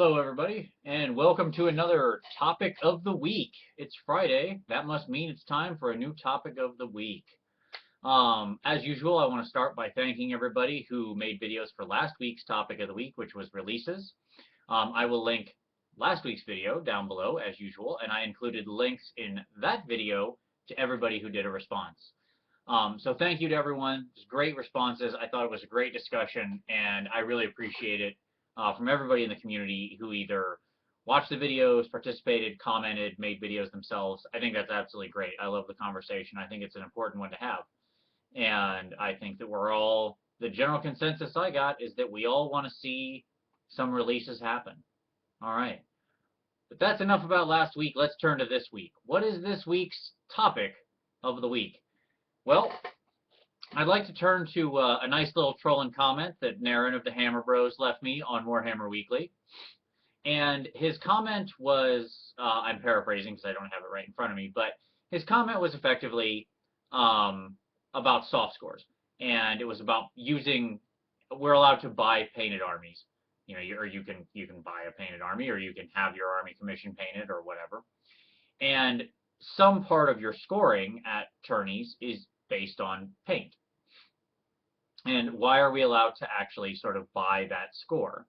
Hello, everybody, and welcome to another topic of the week. It's Friday. That must mean it's time for a new topic of the week. As usual, I want to start by thanking everybody who made videos for last week's topic of the week, which was releases. I will link last week's video down below, as usual, and I included links in that video to everybody who did a response. So thank you to everyone. It was great responses. I thought it was a great discussion, and I really appreciate it. From everybody in the community who either watched the videos, participated, commented, made videos themselves. I think that's absolutely great. I love the conversation. I think it's an important one to have. And I think that the general consensus I got is that we all want to see some releases happen. All right. But that's enough about last week. Let's turn to this week. What is this week's topic of the week? Well, I'd like to turn to a nice little Trollin comment that Naren of the Hammer Bros left me on Warhammer Weekly. And his comment was, I'm paraphrasing because I don't have it right in front of me, but his comment was effectively about soft scores. And it was about we're allowed to buy painted armies. You know, or you can buy a painted army, or you can have your army commission painted or whatever. And some part of your scoring at tourneys is based on paint. And why are we allowed to actually sort of buy that score?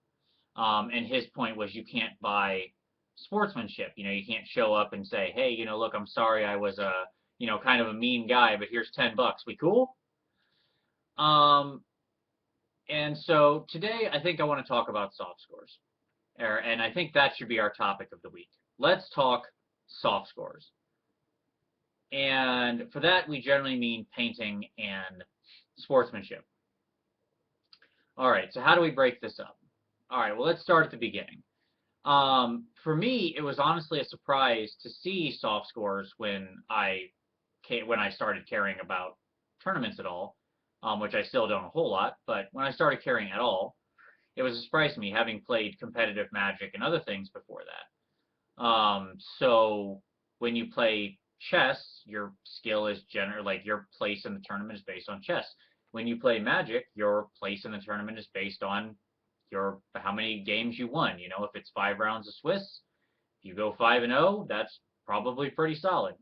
And his point was you can't buy sportsmanship. You know, you can't show up and say, hey, you know, look, I'm sorry I was kind of a mean guy, but here's $10. We cool? And so today I think I want to talk about soft scores. And I think that should be our topic of the week. Let's talk soft scores. And for that, we generally mean painting and sportsmanship. All right, so how do we break this up? All right, well, let's start at the beginning. For me, it was honestly a surprise to see soft scores when I started caring about tournaments at all, which I still don't a whole lot, but when I started caring at all, it was a surprise to me, having played competitive Magic and other things before that. So when you play chess, your skill is like your place in the tournament is based on chess. When you play Magic, your place in the tournament is based on how many games you won. You know, if it's 5 rounds of Swiss, if you go 5-0, that's probably pretty solid.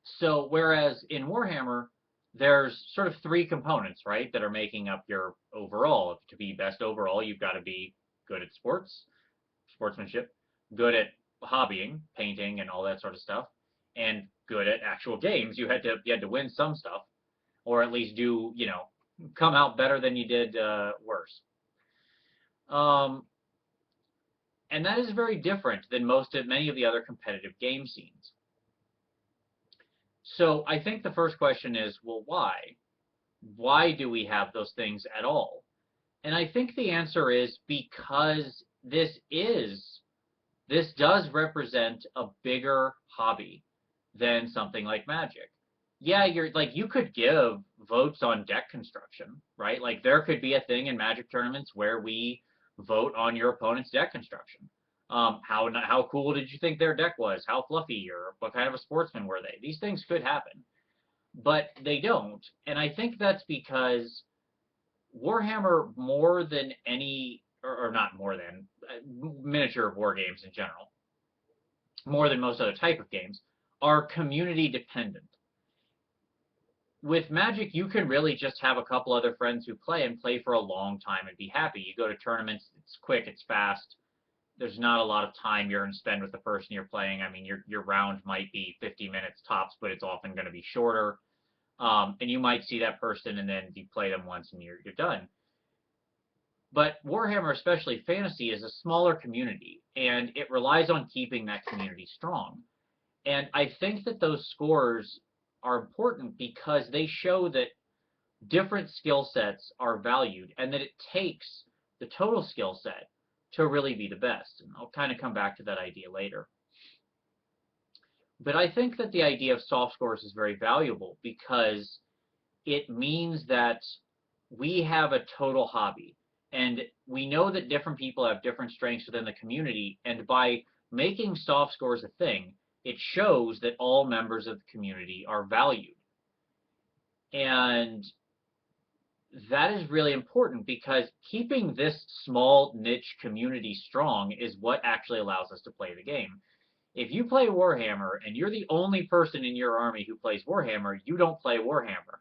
So whereas in Warhammer, there's sort of 3 components, right, that are making up your overall. To be best overall, you've got to be good at sportsmanship, good at hobbying, painting, and all that sort of stuff, and good at actual games. You had to win some stuff, or at least come out better than you did worse. And that is very different than many of the other competitive game scenes. So I think the first question is, well, why? Why do we have those things at all? And I think the answer is because this does represent a bigger hobby than something like Magic. Yeah, you could give votes on deck construction, right? Like there could be a thing in Magic tournaments where we vote on your opponent's deck construction. How cool did you think their deck was? How fluffy, or what kind of a sportsman were they? These things could happen, but they don't. And I think that's because Warhammer, more than any, or not more than, miniature war games in general, more than most other type of games, are community dependent. With Magic, you can really just have a couple other friends who play for a long time and be happy. You go to tournaments, it's quick, it's fast. There's not a lot of time you're going to spend with the person you're playing. I mean, your round might be 50 minutes tops, but it's often going to be shorter. And you might see that person and then you play them once and you're done. But Warhammer, especially Fantasy, is a smaller community, and it relies on keeping that community strong. And I think that those scores are important because they show that different skill sets are valued and that it takes the total skill set to really be the best. And I'll kind of come back to that idea later. But I think that the idea of soft scores is very valuable because it means that we have a total hobby. And we know that different people have different strengths within the community, and by making soft scores a thing, it shows that all members of the community are valued. And that is really important because keeping this small niche community strong is what actually allows us to play the game. If you play Warhammer and you're the only person in your army who plays Warhammer, you don't play Warhammer.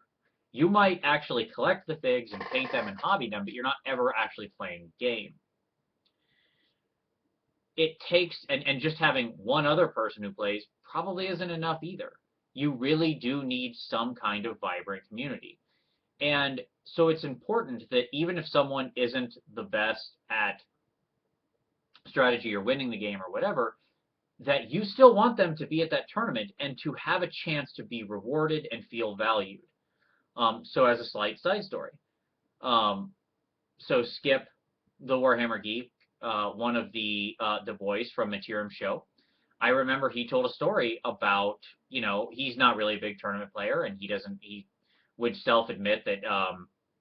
You might actually collect the figs and paint them and hobby them, but you're not ever actually playing the game. It takes, and just having one other person who plays probably isn't enough either. You really do need some kind of vibrant community. And so it's important that even if someone isn't the best at strategy or winning the game or whatever, that you still want them to be at that tournament and to have a chance to be rewarded and feel valued. So as a slight side story, so Skip, the Warhammer geek, one of the boys from Materim's show, I remember he told a story about, he's not really a big tournament player, and he would self-admit that,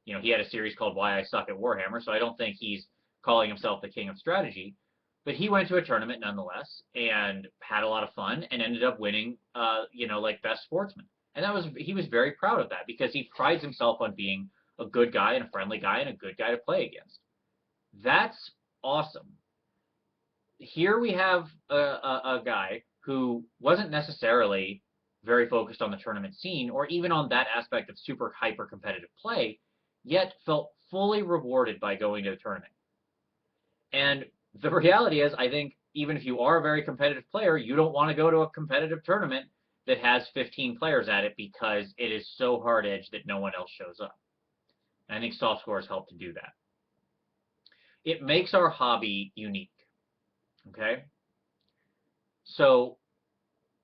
he had a series called Why I Suck at Warhammer, so I don't think he's calling himself the king of strategy. But he went to a tournament nonetheless and had a lot of fun and ended up winning, like best sportsman. And he was very proud of that because he prides himself on being a good guy and a friendly guy and a good guy to play against. That's awesome. Here we have a guy who wasn't necessarily very focused on the tournament scene or even on that aspect of super hyper competitive play, yet felt fully rewarded by going to the tournament. And the reality is, I think even if you are a very competitive player, you don't want to go to a competitive tournament that has 15 players at it because it is so hard-edged that no one else shows up. And I think soft scores help to do that. It makes our hobby unique. Okay? So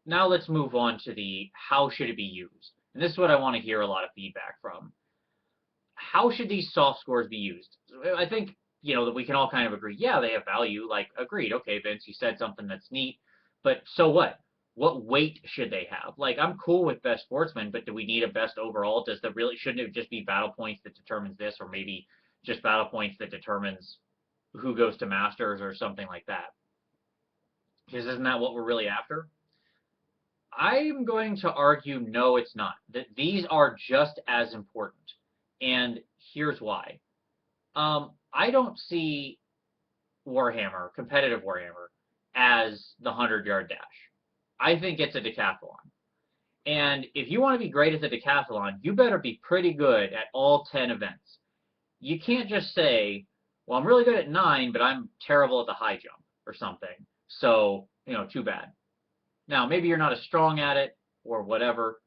now let's move on to the how should it be used. And this is what I want to hear a lot of feedback from. How should these soft scores be used? I think, that we can all kind of agree, yeah, they have value, like, agreed, okay, Vince, you said something that's neat, but so what? What weight should they have? Like, I'm cool with best sportsman, but do we need a best overall? Shouldn't it just be battle points that determines this, or maybe just battle points that determines who goes to Masters or something like that? Because isn't that what we're really after? I'm going to argue no, it's not. That these are just as important. And here's why. I don't see Warhammer, competitive Warhammer, as the 100-yard dash. I think it's a decathlon. And if you want to be great at the decathlon, you better be pretty good at all 10 events. You can't just say, well, I'm really good at 9, but I'm terrible at the high jump or something. So, too bad. Now, maybe you're not as strong at it or whatever,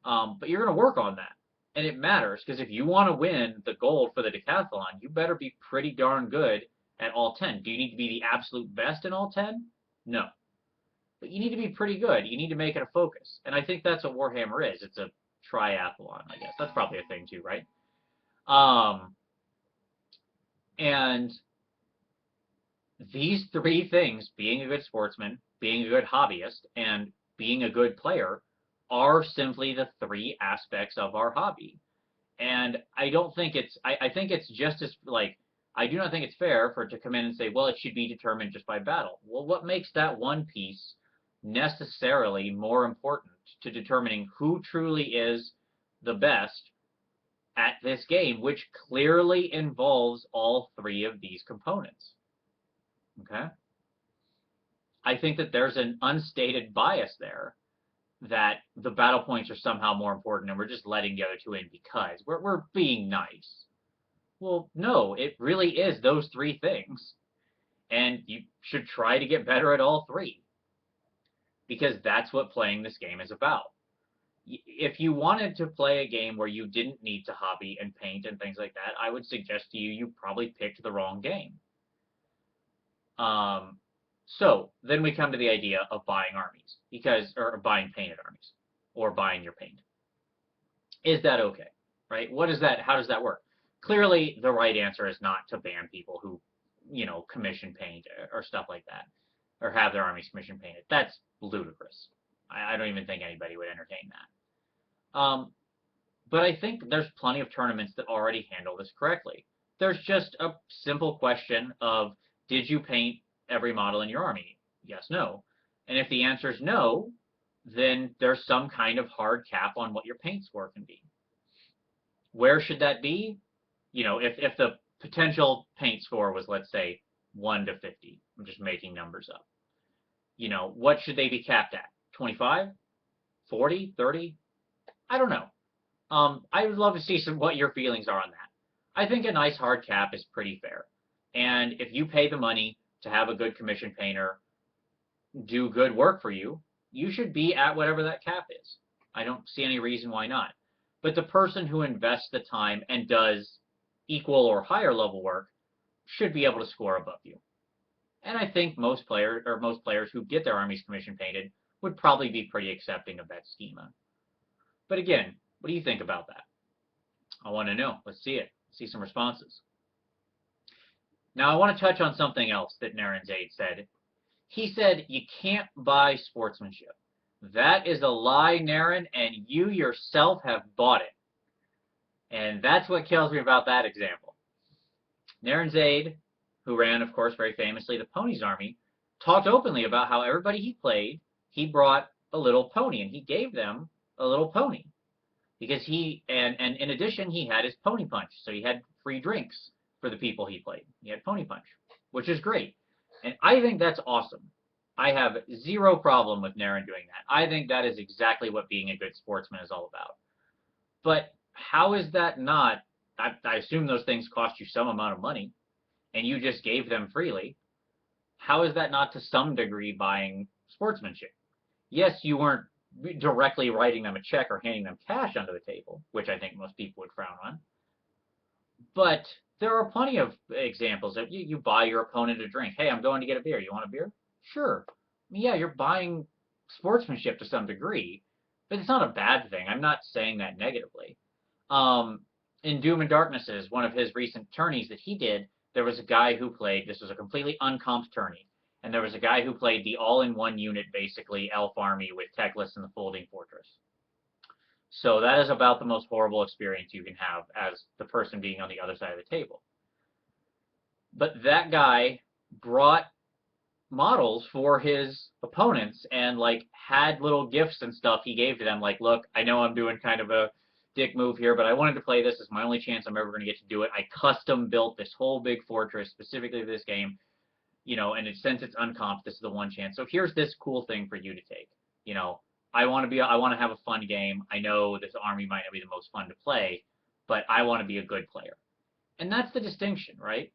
but you're going to work on that. And it matters, because if you want to win the gold for the decathlon, you better be pretty darn good at all 10. Do you need to be the absolute best in all 10? No. But you need to be pretty good. You need to make it a focus. And I think that's what Warhammer is. It's a triathlon, I guess. That's probably a thing too, right? And these three things, being a good sportsman, being a good hobbyist, and being a good player, are simply the three aspects of our hobby. And I don't think I think it's just as, I do not think it's fair for it to come in and say, well, it should be determined just by battle. Well, what makes that one piece necessarily more important to determining who truly is the best at this game, which clearly involves all three of these components? Okay? I think that there's an unstated bias there, that the battle points are somehow more important and we're just letting the other two in because we're being nice. Well, no, it really is those three things. And you should try to get better at all three, because that's what playing this game is about. If you wanted to play a game where you didn't need to hobby and paint and things like that, I would suggest to you, you probably picked the wrong game. So then we come to the idea of buying armies, or buying painted armies, or buying your paint. Is that okay, right? How does that work? Clearly, the right answer is not to ban people who, commission paint or stuff like that, or have their armies commission painted. That's ludicrous. I don't even think anybody would entertain that. But I think there's plenty of tournaments that already handle this correctly. There's just a simple question of, did you paint every model in your army? Yes, no. And if the answer is no, then there's some kind of hard cap on what your paint score can be. Where should that be? if the potential paint score was, let's say, 1 to 50, I'm just making numbers up, what should they be capped at? 25? 40? 30? I don't know. I would love to see what your feelings are on that. I think a nice hard cap is pretty fair. And if you pay the money to have a good commission painter do good work for you, you should be at whatever that cap is. I don't see any reason why not. But the person who invests the time and does equal or higher level work should be able to score above you. And I think most players who get their armies commission painted would probably be pretty accepting of that schema. But again, what do you think about that? I want to know. Let's see it. See some responses. Now, I want to touch on something else that Naren Zaid said. He said, you can't buy sportsmanship. That is a lie, Naren, and you yourself have bought it. And that's what kills me about that example. Naren Zaid, who ran, of course, very famously the Ponies Army, talked openly about how everybody he played, he brought a little pony, and he gave them a little pony. Because and in addition, he had his pony punch, so he had free drinks for the people he played. He had pony punch, which is great. And I think that's awesome. I have zero problem with Naren doing that. I think that is exactly what being a good sportsman is all about. But how is that not, I assume those things cost you some amount of money, and you just gave them freely. How is that not to some degree buying sportsmanship? Yes, you weren't directly writing them a check or handing them cash under the table, which I think most people would frown on. But there are plenty of examples of you buy your opponent a drink. Hey, I'm going to get a beer. You want a beer? Sure. I mean, yeah, you're buying sportsmanship to some degree, but it's not a bad thing. I'm not saying that negatively. In Doom and Darknesses, one of his recent tourneys that he did, there was a guy who played, this was a completely uncomped tourney, and there was a guy who played the all-in-one unit, basically, Elf Army with Techless and the Folding Fortress. So that is about the most horrible experience you can have as the person being on the other side of the table. But that guy brought models for his opponents and had little gifts and stuff he gave to them, look, I know I'm doing kind of a dick move here, but I wanted to play this. It's my only chance I'm ever going to get to do it. I custom built this whole big fortress specifically for this game, and since it's uncomped, this is the one chance. So here's this cool thing for you to take. I want to have a fun game. I know this army might not be the most fun to play, but I want to be a good player. And that's the distinction, right?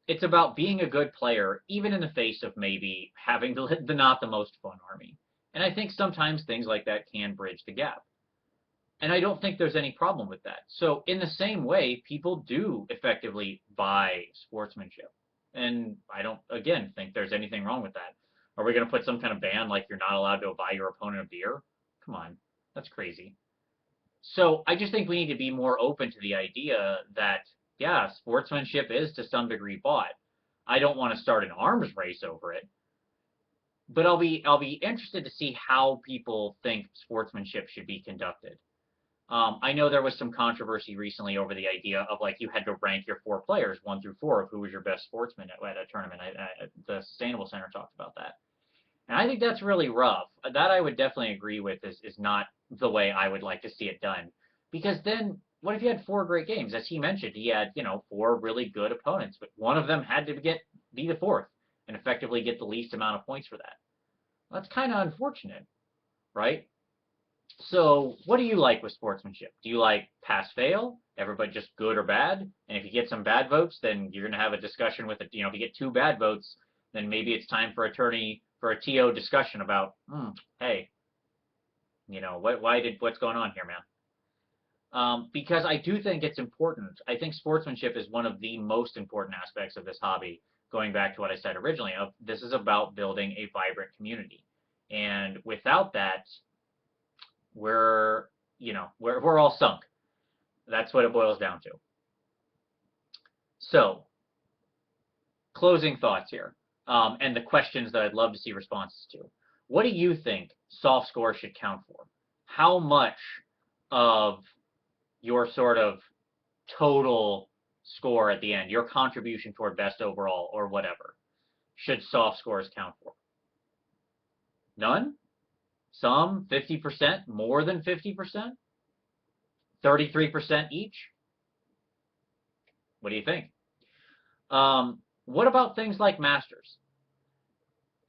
It's about being a good player, even in the face of maybe having the not the most fun army. And I think sometimes things like that can bridge the gap. And I don't think there's any problem with that. So in the same way, people do effectively buy sportsmanship. And I don't, again, think there's anything wrong with that. Are we going to put some kind of ban like you're not allowed to buy your opponent a beer? Come on, that's crazy. So I just think we need to be more open to the idea that, yeah, sportsmanship is to some degree bought. I don't want to start an arms race over it, but I'll be interested to see how people think sportsmanship should be conducted. I know there was some controversy recently over the idea of you had to rank your 4 players 1 through 4 of who was your best sportsman at a tournament. The Sustainable Center talked about that. And I think that's really rough. That I would definitely agree with is not the way I would like to see it done. Because then, what if you had 4 great games? As he mentioned, he had, 4 really good opponents, but one of them had to be the 4th and effectively get the least amount of points for that. Well, that's kind of unfortunate, right? So what do you like with sportsmanship? Do you like pass-fail? Everybody just good or bad? And if you get some bad votes, then you're going to have a discussion with it. If you get 2 bad votes, then maybe it's time for a TO discussion about, hey, what's going on here, man? Because I do think it's important. I think sportsmanship is one of the most important aspects of this hobby, going back to what I said originally, this is about building a vibrant community. And without that, we're all sunk. That's what it boils down to. So, closing thoughts here, and the questions that I'd love to see responses to. What do you think soft score should count for? How much of your sort of total score at the end, your contribution toward best overall or whatever, should soft scores count for? None? Some? 50%? More than 50%? 33% each? What do you think? What about things like Masters?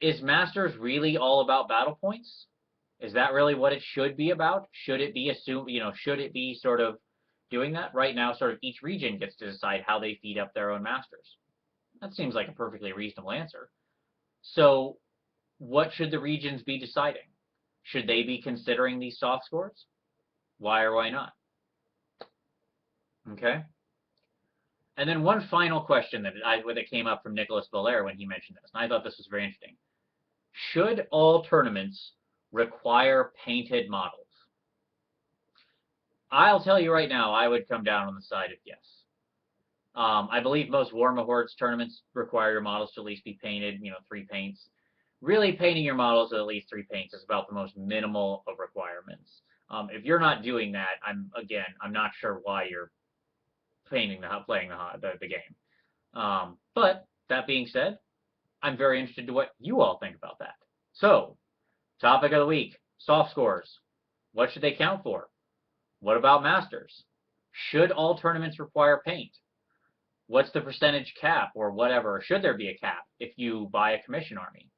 Is Masters really all about battle points? Is that really what it should be about? Should it be should it be sort of doing that? Right now, sort of each region gets to decide how they feed up their own Masters. That seems like a perfectly reasonable answer. So, what should the regions be deciding? Should they be considering these soft scores? Why or why not? Okay. And then one final question that came up from Nicholas Belair when he mentioned this, and I thought this was very interesting. Should all tournaments require painted models? I'll tell you right now, I would come down on the side of yes. I believe most Warhammer Hordes tournaments require your models to at least be painted, 3 paints. Really painting your models at least 3 paints is about the most minimal of requirements. If you're not doing that, I'm not sure why you're playing the game. But that being said, I'm very interested to what you all think about that. So, topic of the week, soft scores. What should they count for? What about Masters? Should all tournaments require paint? What's the percentage cap or whatever? Should there be a cap if you buy a commission army?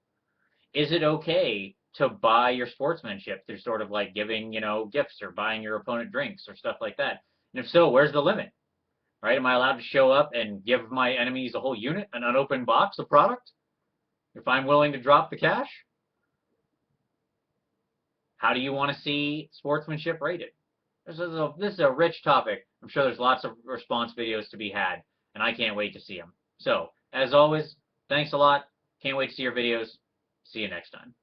Is it okay to buy your sportsmanship through sort of like giving, gifts or buying your opponent drinks or stuff like that? And if so, where's the limit? Right? Am I allowed to show up and give my enemies a whole unit, an unopened box of product? If I'm willing to drop the cash? How do you want to see sportsmanship rated? This is a rich topic. I'm sure there's lots of response videos to be had, and I can't wait to see them. So, as always, thanks a lot. Can't wait to see your videos. See you next time.